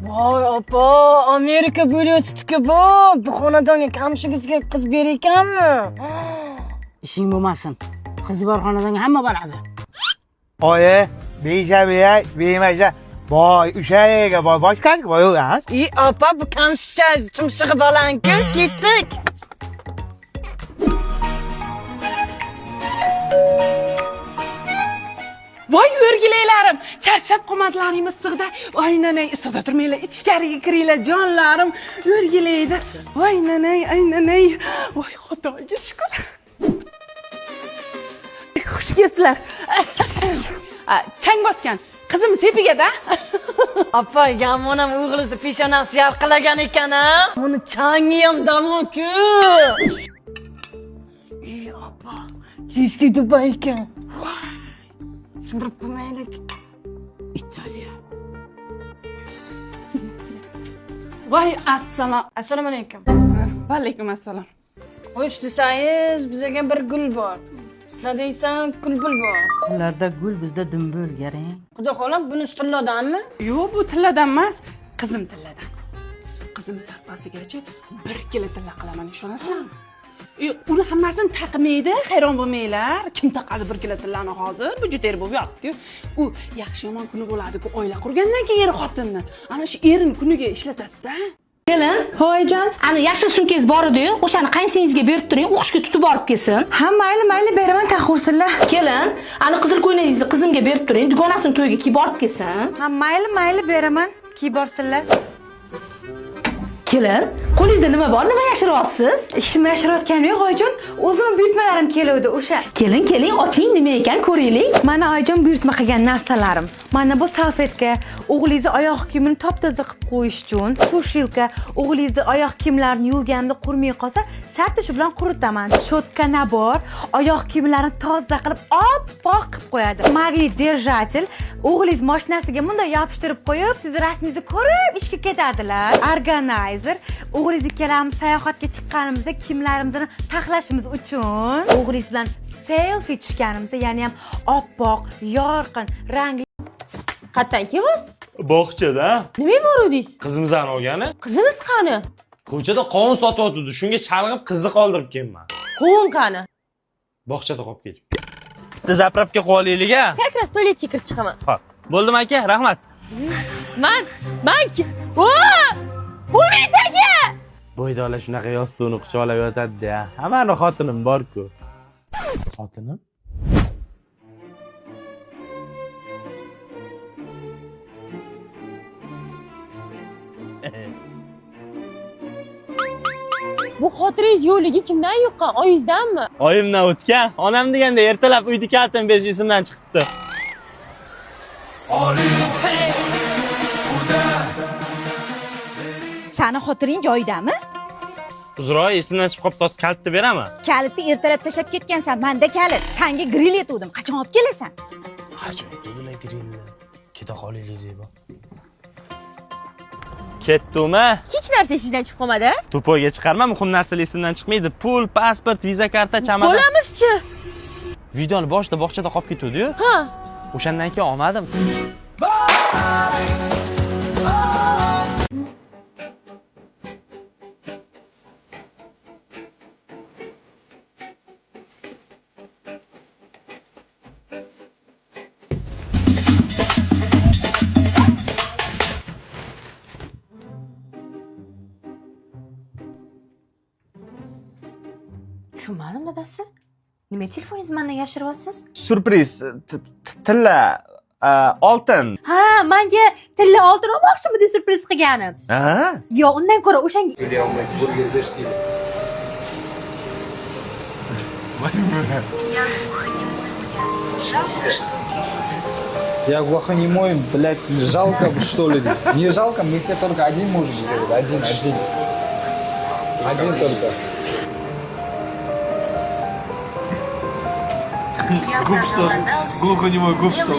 Voy opa, Amerika bo'lyapti-ku bu. Bu xonadonga kamchigizga qiz ber ekanmi? Ishing bo'lmasin. Qizi bor xonadonga hamma boradi. Oyi, beyja, beymaja. Voy, o'sha yerga boy, boshqasiga boy emas. Opa, bu kamchicha chumshig'i baland-ku. Ketdik. Voy o'rgilaylarim, charchab qomatlaring issiqda. Voy nanay, issiqda turmanglar, ichkariga kiringlar jonlarim. O'rgilaydi. Voy nanay, ay nanay. Voy Xudoga shukr. Xush kelibsizlar. Chang bosgan. Qizim sepiga-da. Opa, yamonam o'g'lizni peshonasi yarqilagan ekan-a. Uni changi ham davo-ku. Opa, chisti Dubay ekan. Sindirib qo'ymaylik. Italiya. Voy assalom. Assalomu alaykum. Va alaykum assalom. Xo'sh desangiz, bizga bir gul bor. Sizlar deysan, kulbul bor. Ularda gul, bizda dumbul, garang. Xudo xohlab, buni tilladanmi? Yo'q, bu tilladan emas, qizim tilladan. Qizim sarpasigacha 1 kilo tilla qilaman, ishonasizlarmi? Uni hammasini taqmaydi, hayron bo'lmanglar. Kim taqadi 1 kilo tillani hozir? Bu juda er bo'lib yotdi-ku. U yaxshi yomon kuni bo'ladi-ku, oila qurgandan keyin xotinni. Ana shu erini kuniga ishlatadi-da. Kelin, hoyjon, ana yashil sumkangiz bor edi-yu, o'shani qaysingizga berib turing, o'qishga tutib borib kelsin. Ha, mayli, beraman, taqursinlar. Kelin, ana qizil ko'ylagingizni qizimga berib turing, dugonasini to'yiga kiyib borib kelsin. Ha, mayli, beraman, kiyib borsinlar. Kelin, qo'lingizda nima bor, nima yashiryapsiz? Ishimni yashirayotganim yo'q, oyijon. O'zim buyurtmalarim keluvdi o'sha. Keling, oching, nima ekan ko'raylik. Mana oyijon buyurtma qilgan narsalarim. Mana bu salfetka, o'g'lingizni oyoq kiyimini top-toza qilib qo'yish uchun, sushilka, o'g'lingizni oyoq kiyimlarini yuvganda qurmay qolsa, shartta shu bilan quritaman. Shotka nabor, oyoq kiyimlarini toza qilib, oppoq qilib qo'yadi. Magnit держатель, o'g'lingiz mashinasiga bunday yopishtirib qo'yib, siz rasmingizni ko'rib ishga ketadilar. Organizer, o'g'lingiz ikkalamiz sayohatga chiqqanimizda kiyimlarimizni taxlashimiz uchun, o'g'lingiz bilan selfie tushganimizda, ya'ni ham oppoq, yorqin, rangli. Qatdan kelyapsiz? Bog'chada. Nima bor edingiz? Qizimizni olgani. Qizimiz qani? Ko'chada qovun sotyapti. Shunga chalg'ib qizni qoldirib kelman. Qovun qani? Bog'chada qolib ketib. Bitta zapravka qo'yaylik-a. Как раз tualetga kirib chiqaman. Xo'p. Bo'ldim aka, rahmat. Man Umid aka! Bo'ydola shunaqa yostiqni quchoqlab yotadi-da. Hammani xotinim bor-ku. Xotinim? Bu xotiringiz yo'qligi kimdan yuqqan? Oyingizdanmi? Oyimdan o'tgan. Onam deganda ertalab uyni kalitini berish esimdan chiqibdi. Sani xotiring joyidami? Uzroy esimdan chiqib qolib, tos kalitni beraman. Kalitni ertalab tashlab ketgansan, menda kalit. Senga grill etuvdim. Qachon olib kelasan? Qachon kelay grillni? Keta qolaylik Zebo. Ketdimi? Hech narsa esingizdan chiqib qolmadi? To'poyga chiqarma, muhim narsalar esimdan chiqmaydi. Pul, pasport, viza karta, chamadon. Bo'lamizchi? Videoni boshida bog'chada qolib ketdi-yu. Ha. O'shandan keyin olmadim. Tushunmadim dadasi. Nima telefoningizni mendan yashiryapsiz? Surpriz, tilla, oltin. Ha, menga tilla oltin olmoqchimi deb surpriz qilganim. Ha? Yo, undan ko'ra o'shanga Я глухонемой, блядь, жалко что ли? Не жалко, мы тебе только один можем сделать, один. Один только. Глухонемой, губ стоп.